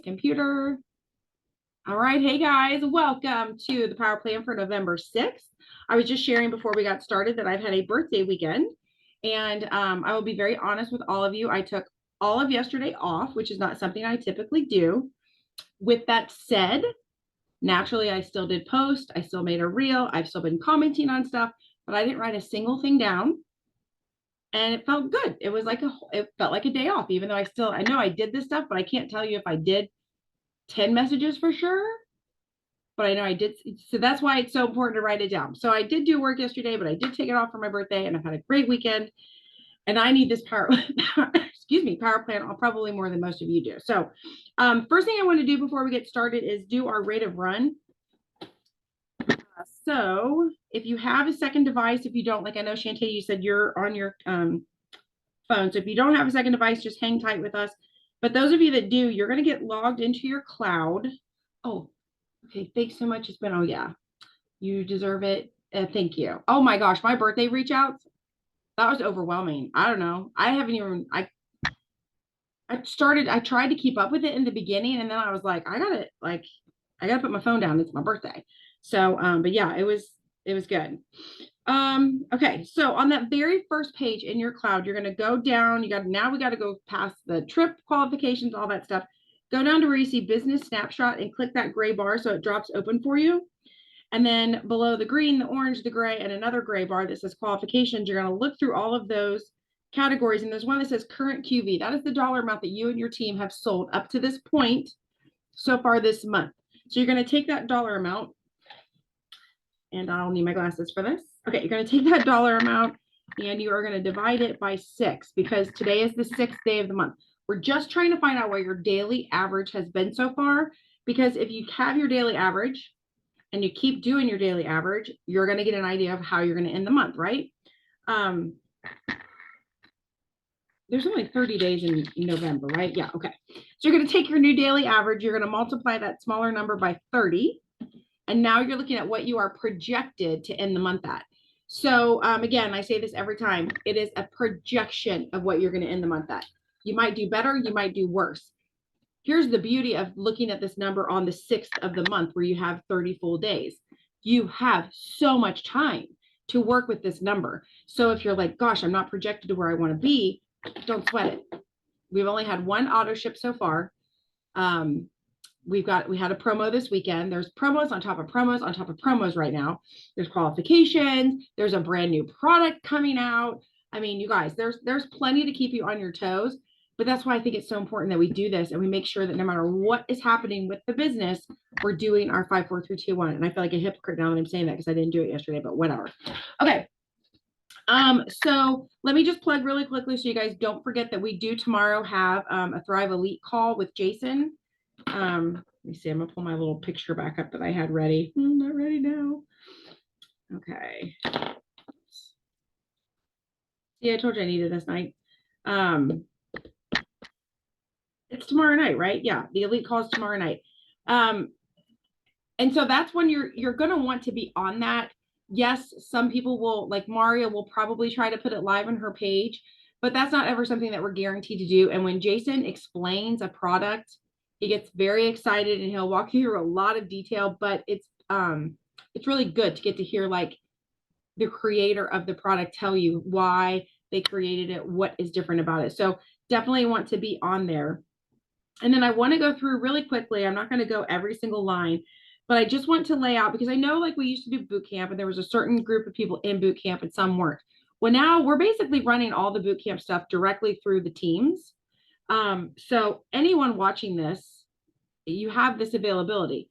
computer. All right. Hey guys, welcome to the power plan for November 6th. I was just sharing before we got started that I've had a birthday weekend, and I will be very honest with all of you. I took all of yesterday off, which is not something I typically do. With that said, naturally, I still did post. I still made a reel. I've still been commenting on stuff, but I didn't write a single thing down. And it felt good. It was like it felt like a day off, even though I know I did this stuff, but I can't tell you if I did 10 messages for sure, but I know I did. So that's why it's so important to write it down. So I did do work yesterday, but I did take it off for my birthday, and I've had a great weekend. And I need this power plan probably more than most of you do. So first thing I want to do before we get started is do our rate of run. So if you have a second device, if you don't, like I know Shantae, you said you're on your phone. So if you don't have a second device, just hang tight with us. But those of you that do, you're going to get logged into your cloud. Oh, okay. Thanks so much. It's been, oh yeah, you deserve it. Thank you. Oh my gosh, my birthday reach outs. That was overwhelming. I don't know. I haven't even, I tried to keep up with it in the beginning, and then I was like, I gotta put my phone down. It's my birthday. So, but yeah, it was good. Okay, so on that very first page in your cloud, you're going to go down. We got to go past the trip qualifications, all that stuff. Go down to where you see business snapshot and click that gray bar so it drops open for you. And then below the green, the orange, the gray, and another gray bar that says qualifications, you're going to look through all of those categories. And there's one that says current QV. That is the dollar amount that you and your team have sold up to this point so far this month. So you're going to take that dollar amount, and I'll need my glasses for this. Okay, you're going to take that dollar amount and you are going to divide it by 6 because today is the 6th day of the month. We're just trying to find out what your daily average has been so far, because if you have your daily average and you keep doing your daily average, you're going to get an idea of how you're going to end the month, right? There's only 30 days in November, right? Yeah, okay. So you're going to take your new daily average, you're going to multiply that smaller number by 30. And now you're looking at what you are projected to end the month at. So again, I say this every time, it is a projection of what you're going to end the month at. You might do better, you might do worse. Here's the beauty of looking at this number on the 6th of the month where you have 30 full days. You have so much time to work with this number. So if you're like, gosh, I'm not projected to where I want to be, don't sweat it. We've only had one auto ship so far. We had a promo this weekend. There's promos on top of promos on top of promos right now. There's qualifications. There's a brand new product coming out. I mean, you guys, there's plenty to keep you on your toes, but that's why I think it's so important that we do this and we make sure that no matter what is happening with the business, we're doing our 5, 4, 3, 2, 1. And I feel like a hypocrite now that I'm saying that because I didn't do it yesterday, but whatever. Okay. So let me just plug really quickly so you guys don't forget that we do tomorrow have a Thrive Elite call with Jason. Let me see, I'm gonna pull my little picture back up that I had ready. I'm not ready now. Okay. See, I told you I needed this night. It's tomorrow night, right? Yeah, the Elite call is tomorrow night. And so that's when you're gonna want to be on that. Yes, some people will, like Maria will probably try to put it live on her page, but that's not ever something that we're guaranteed to do. And when Jason explains a product, he gets very excited and he'll walk you through a lot of detail, but it's really good to get to hear like the creator of the product tell you why they created it, what is different about it. So definitely want to be on there. And then I want to go through really quickly. I'm not going to go every single line, but I just want to lay out, because I know like we used to do boot camp and there was a certain group of people in boot camp and some weren't. Well, now we're basically running all the boot camp stuff directly through the teams. So anyone watching this, you have this availability.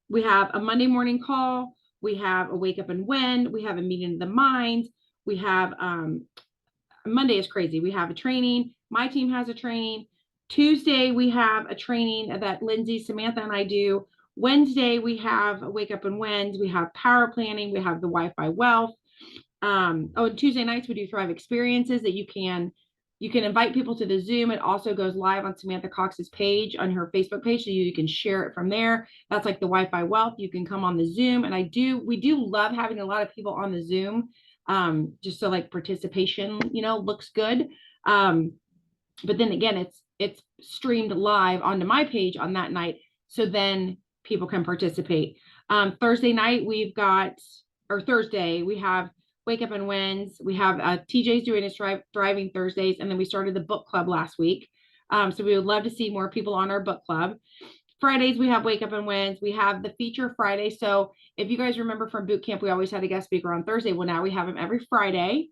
We have a Monday morning call. We have a wake up and when. We have a meeting of the minds. We have Monday is crazy. We have a training. My team has a training. Tuesday, we have a training that Lindsay, Samantha, and I do. Wednesday, we have a wake up and wins. We have power planning. We have the Wi-Fi wealth. And Tuesday nights, we do Thrive experiences that you can invite people to the Zoom. It also goes live on Samantha Cox's page, on her Facebook page, so you can share it from there. That's like the Wi-Fi wealth. You can come on the Zoom. And we do love having a lot of people on the Zoom, just so like participation, looks good. But then again, it's streamed live onto my page on that night. So then people can participate. Thursday night, Thursday, we have Wake Up and Wins. We have TJ's doing his Thriving Thursdays. And then we started the book club last week. So we would love to see more people on our book club. Fridays, we have Wake Up and Wins. We have the feature Friday. So if you guys remember from boot camp, we always had a guest speaker on Thursday. Well, now we have them every Friday.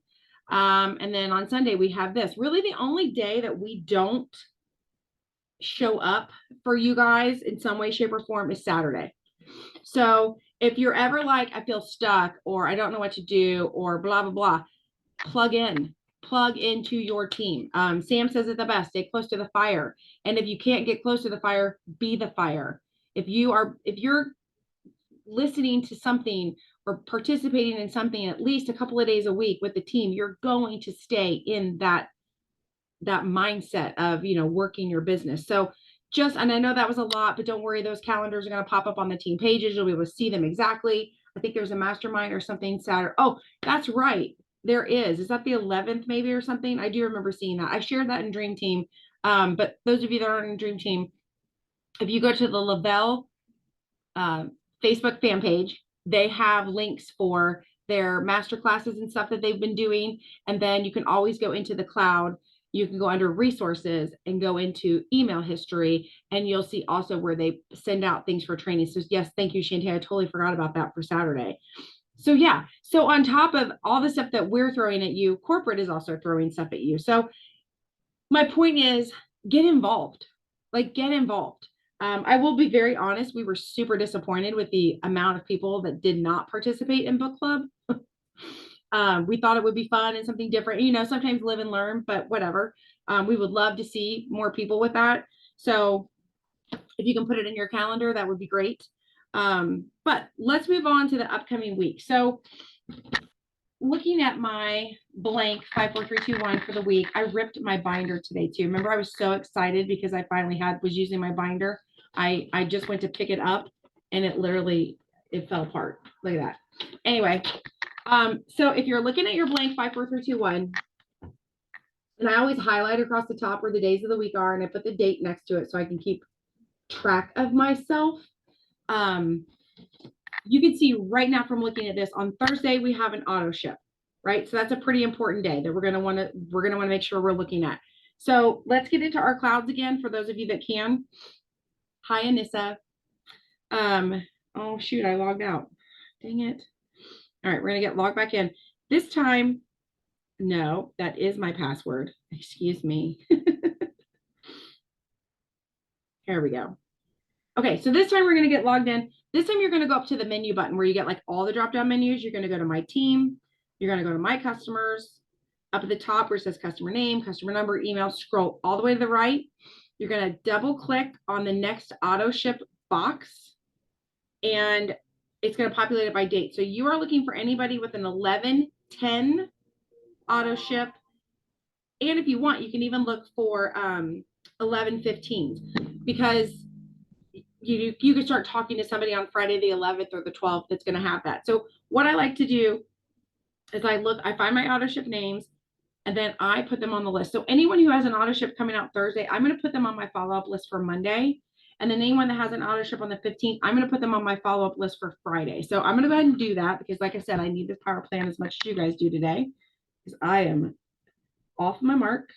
And then on Sunday, we have this. Really, the only day that we don't show up for you guys in some way, shape, or form is Saturday. So if you're ever like, I feel stuck, or I don't know what to do, or blah, blah, blah, plug into your team. Sam says it the best, stay close to the fire. And if you can't get close to the fire, be the fire. If you're listening to something or participating in something at least a couple of days a week with the team, you're going to stay in that mindset of, working your business. So and I know that was a lot, but don't worry, those calendars are going to pop up on the team pages. You'll be able to see them exactly. I think there's a mastermind or something Saturday. Oh, that's right. There is. Is that the 11th maybe or something? I do remember seeing that. I shared that in Dream Team. But those of you that aren't in Dream Team, if you go to the Lavelle Facebook fan page, they have links for their master classes and stuff that they've been doing. And then you can always go into the cloud. You can go under resources and go into email history, and you'll see also where they send out things for training. So yes, thank you, Shantae. I totally forgot about that for Saturday. So yeah, so on top of all the stuff that we're throwing at you, corporate is also throwing stuff at you. So my point is, get involved. Get involved. I will be very honest. We were super disappointed with the amount of people that did not participate in book club. We thought it would be fun and something different, sometimes live and learn, but whatever. We would love to see more people with that. So if you can put it in your calendar, that would be great. But let's move on to the upcoming week. So looking at my blank 54321 for the week, I ripped my binder today too. Remember, I was so excited because I finally was using my binder. I just went to pick it up and it fell apart. Look at that. Anyway, so if you're looking at your blank 54321, and I always highlight across the top where the days of the week are, and I put the date next to it so I can keep track of myself. You can see right now from looking at this, on Thursday, we have an auto ship, right? So that's a pretty important day that we're going to want to make sure we're looking at. So let's get into our clouds again for those of you that can. Hi, Anissa. Oh shoot, I logged out. Dang it. All right, we're going to get logged back in. This time, no, that is my password. Excuse me. Here we go. Okay, so this time we're going to get logged in. This time you're going to go up to the menu button where you get like all the drop-down menus. You're going to go to my team. You're going to go to my customers. Up at the top where it says customer name, customer number, email, scroll all the way to the right. You're going to double click on the next auto ship box, and it's going to populate it by date. So you are looking for anybody with an 11/10 auto ship. And if you want, you can even look for 11/15, because you can start talking to somebody on Friday the 11th or the 12th that's going to have that. So what I like to do is I find my auto ship names, and then I put them on the list. So anyone who has an auto ship coming out Thursday, I'm going to put them on my follow-up list for Monday. And then anyone that has an auto ship on the 15th, I'm going to put them on my follow-up list for Friday. So I'm going to go ahead and do that because, like I said, I need this power plan as much as you guys do today, because I am off my mark.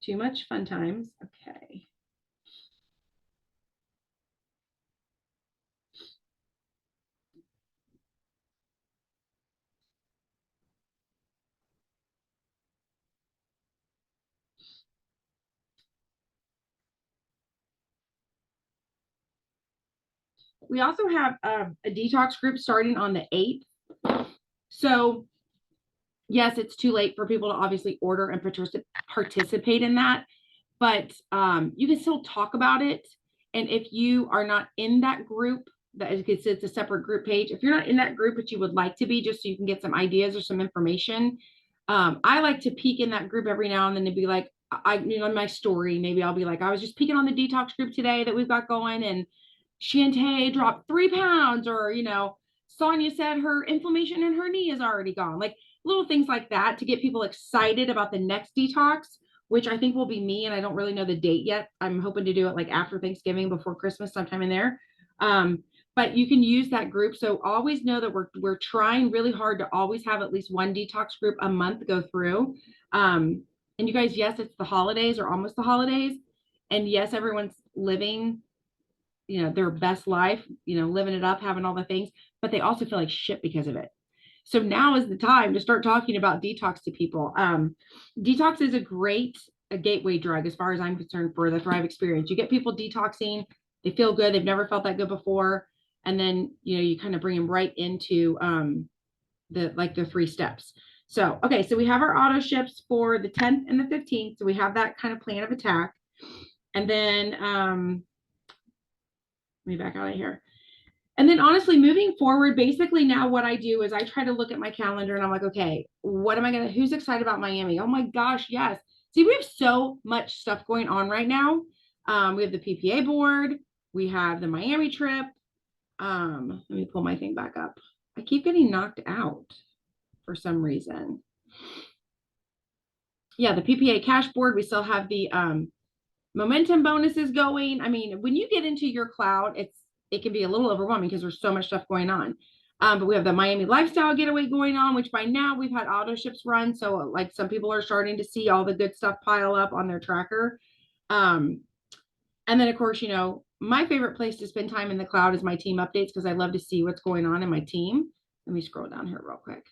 Too much fun times. Okay. We also have a detox group starting on the 8th. So yes, it's too late for people to obviously order and participate in that, but you can still talk about it. And if you are not in that group, it's a separate group page. If you're not in that group, but you would like to be, just so you can get some ideas or some information, I like to peek in that group every now and then to be like, my story, maybe I'll be like, I was just peeking on the detox group today that we've got going, and Shantae dropped 3 pounds, or, Sonia said her inflammation in her knee is already gone. Like little things like that to get people excited about the next detox which I think will be me. And I don't really know the date yet. I'm hoping to do it like after Thanksgiving, before Christmas, sometime in there. But you can use that group. So always know that we're trying really hard to always have at least one detox group a month go through. And you guys, yes, it's the holidays or almost the holidays. And yes, everyone's living, their best life, living it up, having all the things, but they also feel like shit because of it. So now is the time to start talking about detox to people. Detox is a gateway drug, as far as I'm concerned, for the Thrive experience. You get people detoxing, they feel good, they've never felt that good before. And then, you kind of bring them right into the 3 steps. So, okay, so we have our auto ships for the 10th and the 15th. So we have that kind of plan of attack. And then, let me back out of here. And then honestly, moving forward, basically now what I do is I try to look at my calendar and I'm like, okay, who's excited about Miami? Oh my gosh, yes. See, we have so much stuff going on right now. We have the PPA board, we have the Miami trip. Let me pull my thing back up. I keep getting knocked out for some reason. Yeah, the PPA cash board, we still have the momentum bonuses going. I mean, when you get into your cloud, it can be a little overwhelming because there's so much stuff going on. But we have the Miami lifestyle getaway going on, which by now we've had auto ships run. So like some people are starting to see all the good stuff pile up on their tracker. And then of course, my favorite place to spend time in the cloud is my team updates, because I love to see what's going on in my team. Let me scroll down here real quick.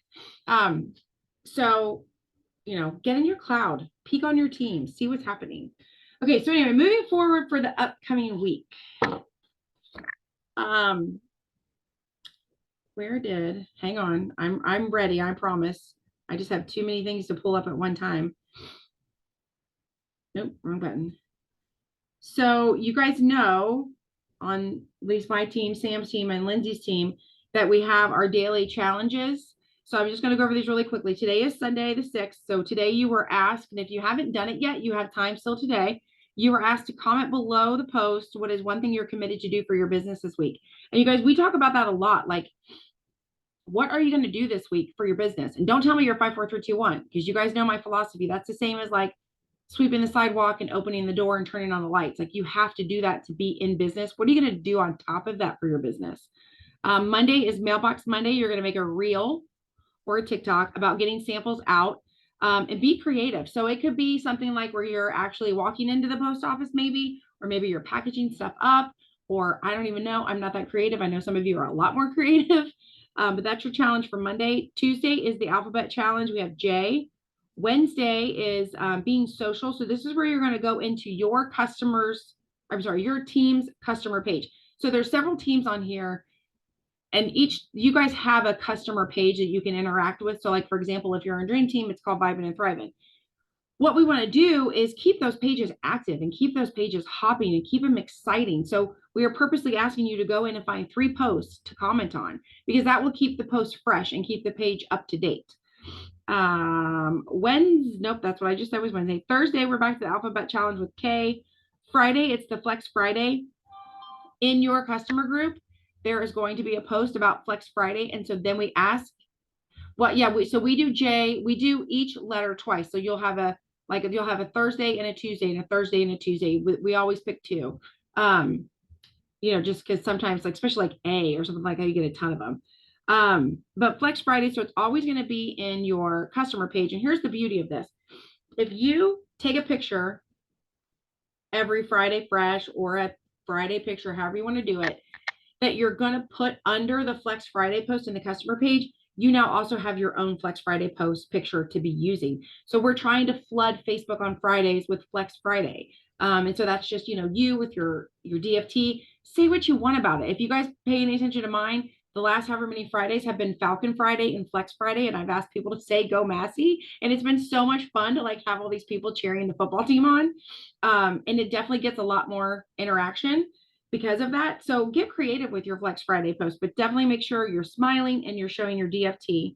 So, get in your cloud, peek on your team, see what's happening. Okay, so anyway, moving forward for the upcoming week. Hang on, I'm ready, I promise. I just have too many things to pull up at one time. Nope, wrong button. So you guys know, on at least my team, Sam's team, and Lindsay's team, that we have our daily challenges. So I'm just going to go over these really quickly. Today is Sunday the 6th. So today you were asked, and if you haven't done it yet, you have time still today. You were asked to comment below the post, what is one thing you're committed to do for your business this week? And you guys, we talk about that a lot. Like, what are you going to do this week for your business? And don't tell me you're 5, 4, 3, 2, 1, because you guys know my philosophy. That's the same as like sweeping the sidewalk and opening the door and turning on the lights. Like, you have to do that to be in business. What are you going to do on top of that for your business? Monday is Mailbox Monday. You're going to make a reel or a TikTok about getting samples out, and be creative. So it could be something like where you're actually walking into the post office maybe, or maybe you're packaging stuff up, or I don't even know. I'm not that creative. I know some of you are a lot more creative, but that's your challenge for Monday. Tuesday is the alphabet challenge. We have J. Wednesday is being social. So this is where you're going to go into your your team's customer page. So there's several teams on here, and you guys have a customer page that you can interact with. So like, for example, if you're in Dream Team, it's called Vibing and Thriving. What we want to do is keep those pages active and keep those pages hopping and keep them exciting. So we are purposely asking you to go in and find 3 posts to comment on, because that will keep the post fresh and keep the page up to date. Nope, that's what I just said was Wednesday. Thursday, we're back to the alphabet challenge with K. Friday, it's the Flex Friday. In your customer group, there is going to be a post about Flex Friday. And so then we ask, we do J, we do each letter twice. So you'll have a Thursday and a Tuesday and a Thursday and a Tuesday. We always pick 2. Just because sometimes, like, especially like A or something like that, you get a ton of them. But Flex Friday, so it's always going to be in your customer page. And here's the beauty of this. If you take a picture every Friday fresh, or a Friday picture, however you want to do it, that you're going to put under the Flex Friday post in the customer page, you now also have your own Flex Friday post picture to be using. So we're trying to flood Facebook on Fridays with Flex Friday. And so that's just, you with your DFT, say what you want about it. If you guys pay any attention to mine, the last however many Fridays have been Falcon Friday and Flex Friday. And I've asked people to say, go Massey. And it's been so much fun to like have all these people cheering the football team on. And it definitely gets a lot more interaction because of that. So get creative with your Flex Friday post, but definitely make sure you're smiling and you're showing your DFT.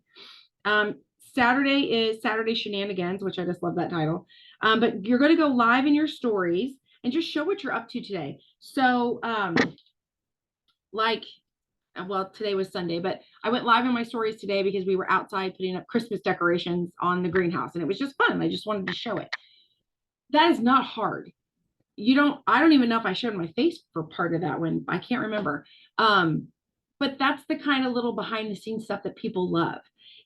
Saturday is Saturday Shenanigans, which I just love that title. But you're going to go live in your stories and just show what you're up to today. So today was Sunday, but I went live in my stories today because we were outside putting up Christmas decorations on the greenhouse, and it was just fun. I just wanted to show it. That is not hard. I don't even know if I showed my face for part of that one. I can't remember. Um, but that's the kind of little behind the scenes stuff that people love.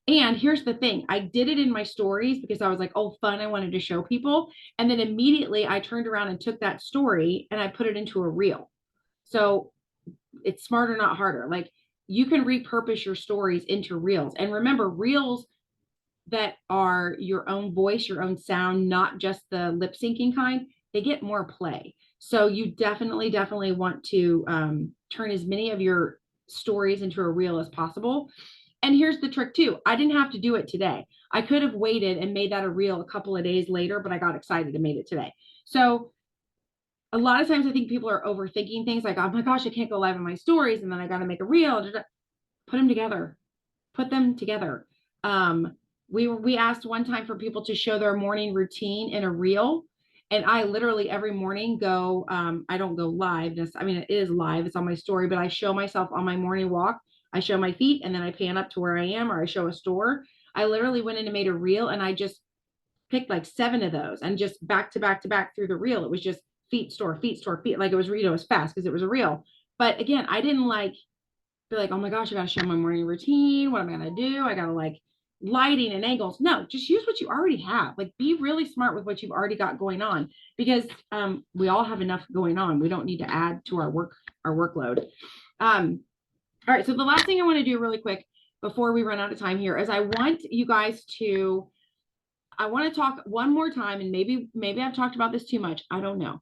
And here's the thing, I did it in my stories because I was like, oh, fun. I wanted to show people. And then immediately I turned around and took that story and I put it into a reel. So it's smarter, not harder. Like you can repurpose your stories into reels. And remember, reels that are your own voice, your own sound, not just the lip syncing kind, they get more play. So you definitely want to turn as many of your stories into a reel as possible. And here's the trick too. I didn't have to do it today. I could have waited and made that a reel a couple of days later, but I got excited and made it today. So a lot of times I think people are overthinking things like, oh my gosh, I can't go live in my stories. And then I got to make a reel. Put them together. Put them together. We asked one time for people to show their morning routine in a reel. And I literally every morning go, I don't go live. I mean, it is live, it's on my story, but I show myself on my morning walk. I show my feet and then I pan up to where I am, or I show a store. I literally went in and made a reel and I just picked like 7 of those and just back to back to back through the reel. It was just feet, store, feet, store, feet. Like it was, it was fast because it was a reel. But again, I didn't like be like, oh my gosh, I gotta show my morning routine. What am I gonna do? I gotta like lighting and angles. No, just use what you already have. Like be really smart with what you've already got going on because we all have enough going on. We don't need to add to our workload. All right, so the last thing I want to do really quick before we run out of time here is I want you guys to I want to talk one more time, and maybe I've talked about this too much. I don't know.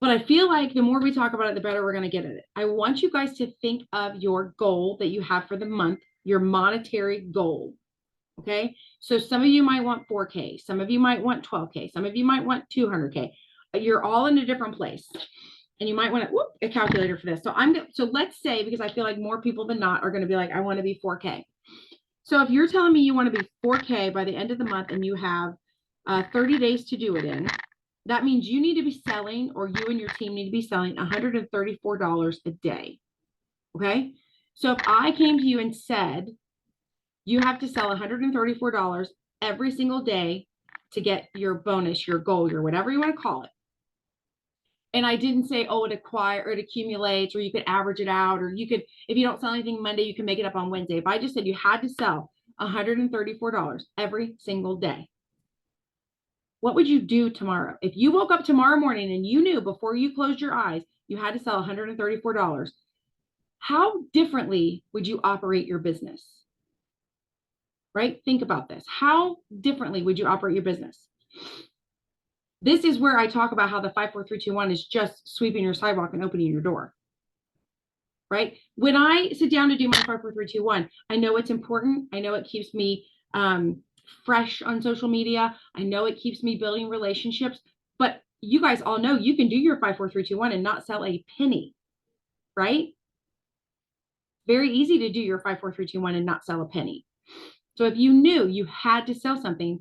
But I feel like the more we talk about it, the better we're going to get at it. I want you guys to think of your goal that you have for the month, your monetary goal. Okay. So some of you might want 4K. Some of you might want 12K. Some of you might want 200K. You're all in a different place. And you might want a calculator for this. So let's say, because I feel like more people than not are going to be like, I want to be 4K. So if you're telling me you want to be 4K by the end of the month and you have 30 days to do it in, that means you need to be selling, or you and your team need to be selling $134 a day. Okay. So if I came to you and said, you have to sell $134 every single day to get your bonus, your goal, your whatever you want to call it. And I didn't say, oh, it accumulates, or you could average it out, or you could, if you don't sell anything Monday, you can make it up on Wednesday. If I just said you had to sell $134 every single day, what would you do tomorrow? If you woke up tomorrow morning and you knew before you closed your eyes, you had to sell $134, how differently would you operate your business? Right? Think about this. How differently would you operate your business? This is where I talk about how the 5, 4, 3, 2, 1 is just sweeping your sidewalk and opening your door. Right? When I sit down to do my 5, 4, 3, 2, 1, I know it's important. I know it keeps me fresh on social media. I know it keeps me building relationships, but you guys all know you can do your 5, 4, 3, 2, 1 and not sell a penny, right? Very easy to do your 5, 4, 3, 2, 1 and not sell a penny. So if you knew you had to sell something,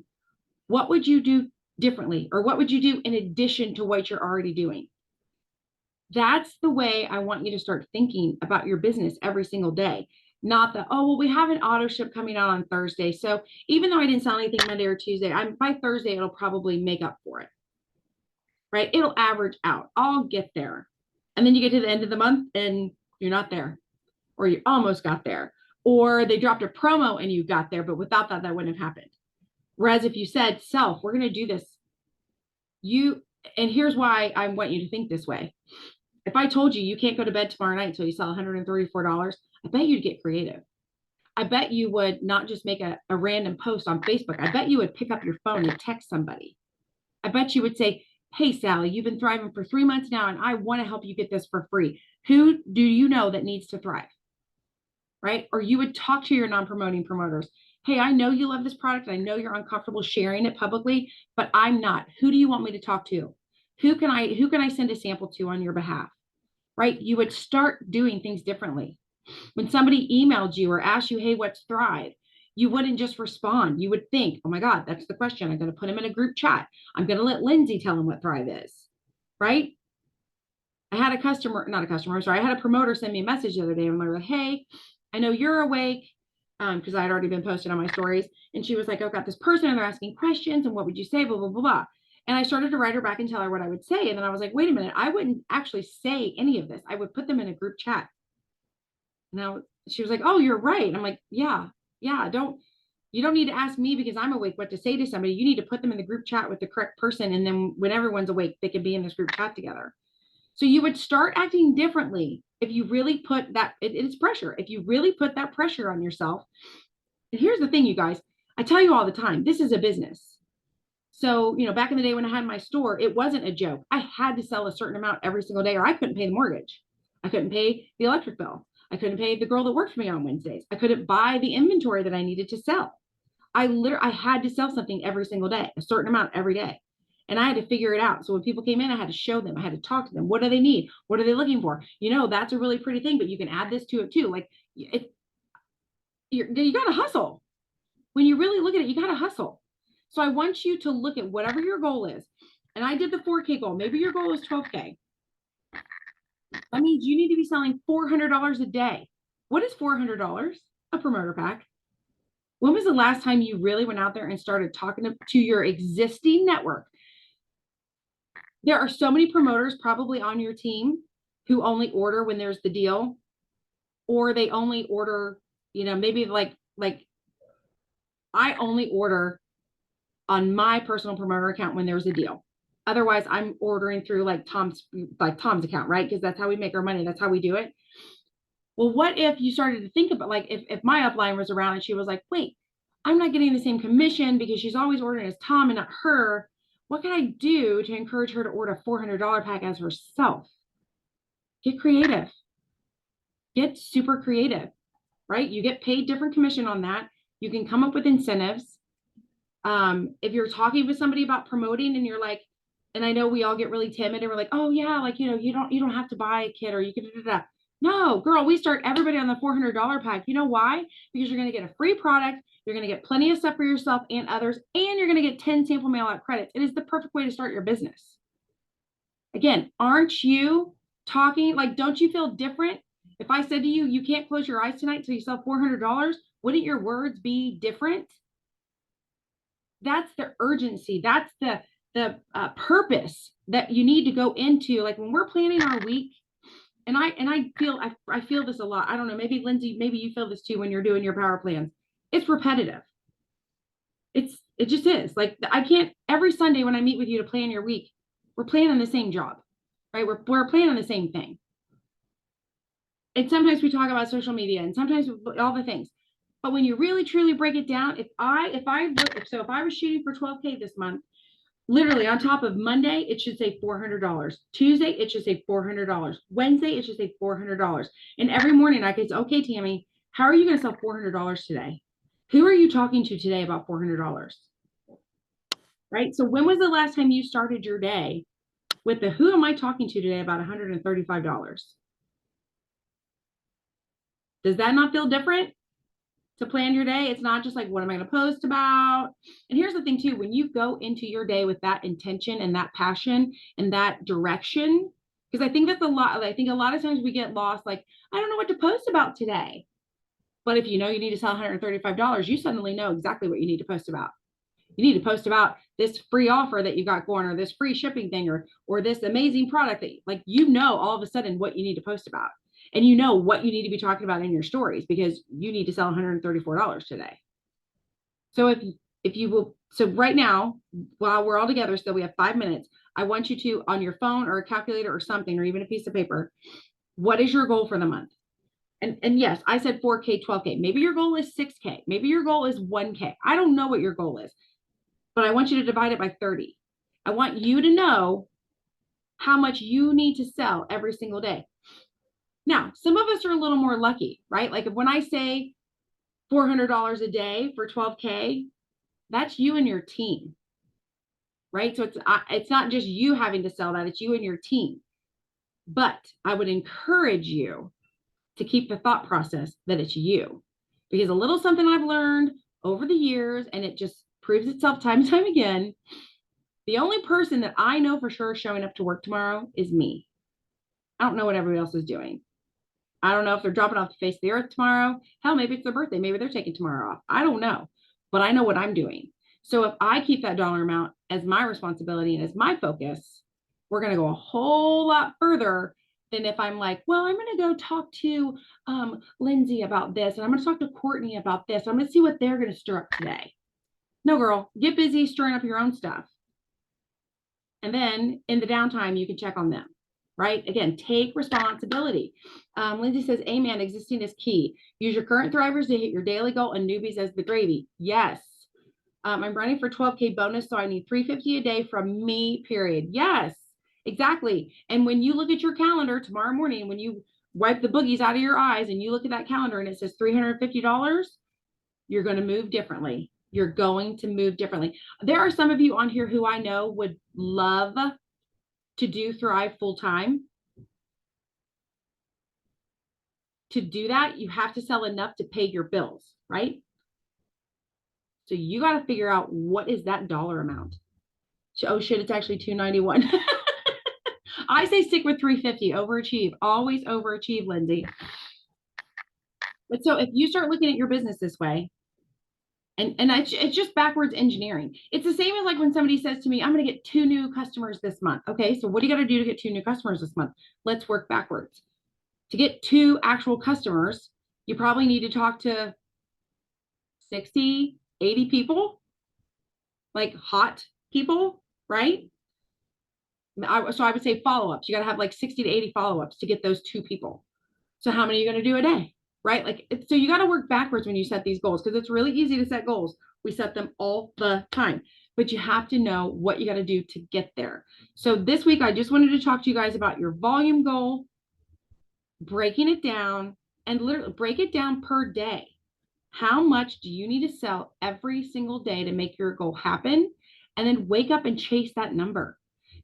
what would you do differently? Or what would you do in addition to what you're already doing? That's the way I want you to start thinking about your business every single day. Not that, oh, well, we have an auto ship coming out on Thursday. So even though I didn't sell anything Monday or Tuesday, by Thursday, it'll probably make up for it. Right? It'll average out. I'll get there. And then you get to the end of the month and you're not there, or you almost got there, or they dropped a promo and you got there, but without that, that wouldn't have happened. Whereas if you said, self, we're going to do this, and here's why I want you to think this way. If I told you you can't go to bed tomorrow night until you sell $134, I bet you'd get creative. I bet you would not just make a random post on Facebook. I bet you would pick up your phone and text somebody. I bet you would say, hey, Sally, you've been thriving for 3 months now, and I want to help you get this for free. Who do you know that needs to thrive? Right? Or you would talk to your non-promoting promoters. Hey, I know you love this product. I know you're uncomfortable sharing it publicly, but I'm not. Who do you want me to talk to? Who can I send a sample to on your behalf? Right? You would start doing things differently. When somebody emailed you or asked you, hey, what's Thrive? You wouldn't just respond. You would think, oh my God, that's the question. I'm going to put him in a group chat. I'm going to let Lindsay tell him what Thrive is. Right? I had a promoter send me a message the other day and they were like, hey, I know you're awake, because I had already been posted on my stories. And she was like, I've got this person and they're asking questions and what would you say, blah, blah, blah, blah. And I started to write her back and tell her what I would say. And then I was like, wait a minute, I wouldn't actually say any of this. I would put them in a group chat. Now she was like, oh, you're right. And I'm like, yeah, you don't need to ask me because I'm awake what to say to somebody. You need to put them in the group chat with the correct person. And then when everyone's awake, they can be in this group chat together. So you would start acting differently if you really put that, it's pressure. If you really put that pressure on yourself. And here's the thing, you guys, I tell you all the time, this is a business. So, back in the day when I had my store, it wasn't a joke. I had to sell a certain amount every single day or I couldn't pay the mortgage. I couldn't pay the electric bill. I couldn't pay the girl that worked for me on Wednesdays. I couldn't buy the inventory that I needed to sell. I had to sell something every single day, a certain amount every day. And I had to figure it out. So when people came in, I had to show them, I had to talk to them. What do they need? What are they looking for? That's a really pretty thing, but you can add this to it too. Like you got to hustle. When you really look at it, you got to hustle. So I want you to look at whatever your goal is. And I did the 4K goal. Maybe your goal is 12K. That means you need to be selling $400 a day. What is $400? A promoter pack. When was the last time you really went out there and started talking to your existing network? There are so many promoters probably on your team who only order when there's the deal, or they only order, maybe like I only order on my personal promoter account when there's a deal. Otherwise, I'm ordering through like Tom's account, right? Because that's how we make our money. That's how we do it. Well, what if you started to think about like if my upline was around and she was like, wait, I'm not getting the same commission because she's always ordering as Tom and not her. What can I do to encourage her to order a $400 pack as herself? Get creative. Get super creative, right? You get paid different commission on that. You can come up with incentives. If you're talking with somebody about promoting and you're like, and I know we all get really timid and we're like, oh yeah, like, you don't have to buy a kit or you can do that. No, girl, we start everybody on the $400 pack. You know why? Because you're going to get a free product. You're going to get plenty of stuff for yourself and others, and you're going to get 10 sample mail out credits. It is the perfect way to start your business. Again, aren't you talking like, don't you feel different? If I said to you, you can't close your eyes tonight till you sell $400, wouldn't your words be different? That's the urgency. That's the purpose that you need to go into. Like when we're planning our week, and I feel this a lot. I don't know, maybe Lindsay, maybe you feel this too when you're doing your power plans. It's repetitive. It just is. Like I can't, every Sunday when I meet with you to plan your week, we're planning the same job, right? We're planning the same thing. And sometimes we talk about social media and sometimes all the things. But when you really truly break it down, if I was shooting for 12K this month, literally on top of Monday, it should say $400. Tuesday, it should say $400. Wednesday, it should say $400. And every morning I could say, okay, Tammy, how are you going to sell $400 today? Who are you talking to today about $400? Right? So when was the last time you started your day with the who am I talking to today about $135? Does that not feel different to plan your day? It's not just like, what am I going to post about? And here's the thing too, when you go into your day with that intention and that passion and that direction, because I think that's a lot of times we get lost. Like, I don't know what to post about today. But if you know you need to sell $135, you suddenly know exactly what you need to post about. You need to post about this free offer that you got going, or this free shipping thing, or this amazing product that all of a sudden what you need to post about. And you know what you need to be talking about in your stories because you need to sell $134 today. So if you will, so right now, while we're all together, still we have 5 minutes, I want you to, on your phone or a calculator or something, or even a piece of paper, what is your goal for the month? And yes, I said 4K, 12K. Maybe your goal is 6K. Maybe your goal is 1K. I don't know what your goal is, but I want you to divide it by 30. I want you to know how much you need to sell every single day. Now, some of us are a little more lucky, right? Like when I say $400 a day for 12K, that's you and your team, right? So it's not just you having to sell that, it's you and your team. But I would encourage you to keep the thought process that it's you, because a little something I've learned over the years, and it just proves itself time and time again. The only person that I know for sure showing up to work tomorrow is me. I don't know what everybody else is doing. I don't know if they're dropping off the face of the earth tomorrow. Hell, maybe it's their birthday. Maybe they're taking tomorrow off. I don't know, but I know what I'm doing. So if I keep that dollar amount as my responsibility and as my focus, we're going to go a whole lot further than if I'm like, well, I'm going to go talk to Lindsay about this, and I'm going to talk to Courtney about this. I'm going to see what they're going to stir up today. No, girl, get busy stirring up your own stuff. And then in the downtime, you can check on them, right? Again, take responsibility. Lindsay says, amen, existing is key. Use your current thrivers to hit your daily goal and newbies as the gravy. Yes. I'm running for 12K bonus, so I need 350 a day from me, period. Yes, exactly. And when you look at your calendar tomorrow morning, when you wipe the boogies out of your eyes and you look at that calendar and it says $350, you're going to move differently. You're going to move differently. There are some of you on here who I know would love to do Thrive full time. To do that, you have to sell enough to pay your bills, right? So you got to figure out what is that dollar amount. Oh shit, it's actually $291. I say stick with 350, overachieve, always overachieve, Lindsay. But so if you start looking at your business this way, and it's just backwards engineering. It's the same as like when somebody says to me, I'm going to get 2 new customers this month. Okay, so what do you got to do to get 2 new customers this month? Let's work backwards. To get 2 actual customers, you probably need to talk to 60, 80 people, like hot people, right? So I would say follow-ups. You got to have like 60 to 80 follow-ups to get those 2 people. So how many are you going to do a day? Right? Like, so you got to work backwards when you set these goals, because it's really easy to set goals. We set them all the time, but you have to know what you got to do to get there. So this week, I just wanted to talk to you guys about your volume goal, breaking it down, and literally break it down per day. How much do you need to sell every single day to make your goal happen? And then wake up and chase that number.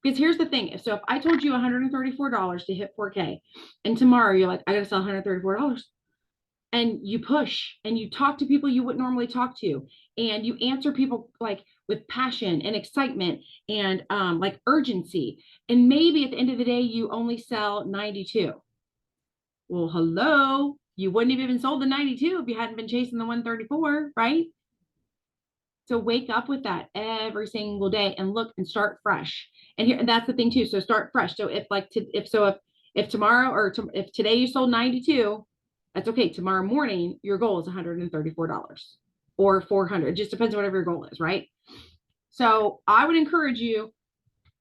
Because here's the thing. So if I told you $134 to hit 4K, and tomorrow you're like, I got to sell $134. And you push and you talk to people you wouldn't normally talk to, and you answer people like with passion and excitement and like urgency, and maybe at the end of the day you only sell 92. Well, hello, you wouldn't have even sold the 92 if you hadn't been chasing the 134, right? So wake up with that every single day and look and start fresh. And here, and that's the thing too. So start fresh. So if tomorrow or if today you sold 92, that's okay. Tomorrow morning, your goal is $134 or 400. It just depends on whatever your goal is, right? So I would encourage you,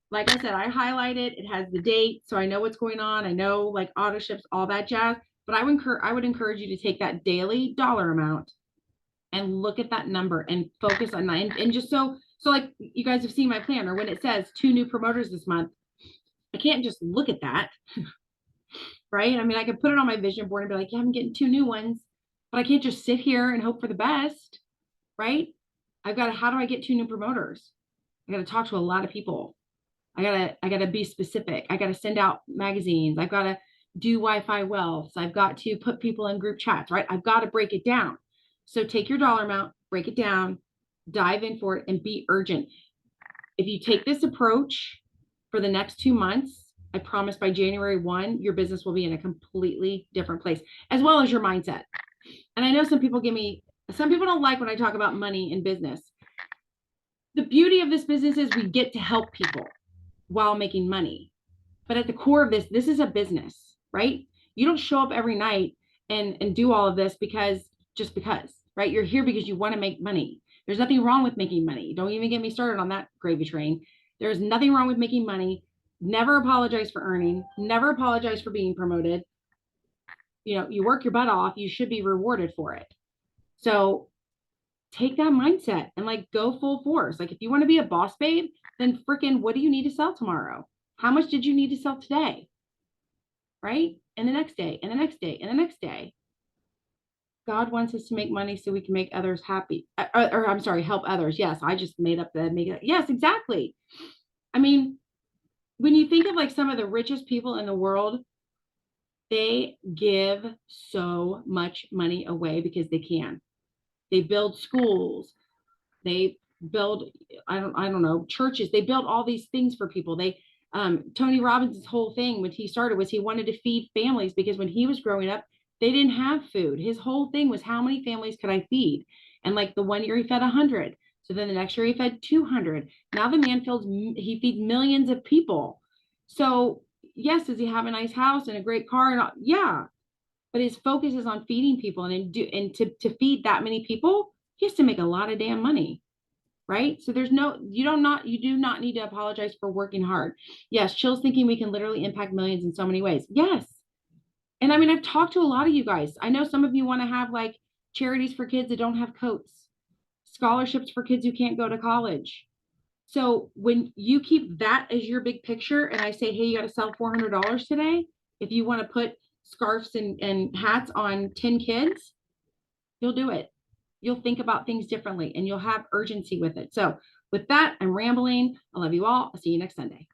like I said, I highlighted, it has the date, so I know what's going on. I know like auto ships, all that jazz. But I would encourage you to take that daily dollar amount and look at that number and focus on that. And just so like you guys have seen my plan, or when it says 2 new promoters this month, I can't just look at that. Right? I mean, I could put it on my vision board and be like, yeah, I'm getting 2 new ones, but I can't just sit here and hope for the best, right? How do I get 2 new promoters? I got to talk to a lot of people. I gotta be specific. I got to send out magazines. I've got to do Wi-Fi wealth. I've got to put people in group chats, right? I've got to break it down. So take your dollar amount, break it down, dive in for it, and be urgent. If you take this approach for the next 2 months, I promise by January 1, your business will be in a completely different place, as well as your mindset. And I know some people don't like when I talk about money in business. The beauty of this business is we get to help people while making money. But at the core of this is a business, right? You don't show up every night and do all of this because, right? You're here because you want to make money. There's nothing wrong with making money. Don't even get me started on that gravy train. There's nothing wrong with making money. Never apologize for earning. Never apologize for being promoted. You know, you work your butt off. You should be rewarded for it. So take that mindset and like go full force. Like if you want to be a boss babe, then freaking what do you need to sell tomorrow? How much did you need to sell today? Right? And the next day, and the next day, and the next day. God wants us to make money so we can make others happy. Or I'm sorry, help others. Yes, I just made up the make it. Yes, exactly. I mean, when you think of like some of the richest people in the world, they give so much money away because they can. They build schools. They build, I don't know, churches. They build all these things for people. Tony Robbins' whole thing when he started was he wanted to feed families, because when he was growing up, they didn't have food. His whole thing was, how many families could I feed? And like the one year he fed 100. So then the next year he fed 200. Now the man he feeds millions of people. So yes, does he have a nice house and a great car? And all? Yeah, but his focus is on feeding people, and to feed that many people, he has to make a lot of damn money. Right. So you do not need to apologize for working hard. Yes, Chill's thinking we can literally impact millions in so many ways. Yes. And I mean, I've talked to a lot of you guys. I know some of you want to have like charities for kids that don't have coats, scholarships for kids who can't go to college. So when you keep that as your big picture, and I say, hey, you got to sell $400 today, if you want to put scarves and hats on 10 kids, you'll do it. You'll think about things differently and you'll have urgency with it. So with that, I'm rambling. I love you all. I'll see you next Sunday.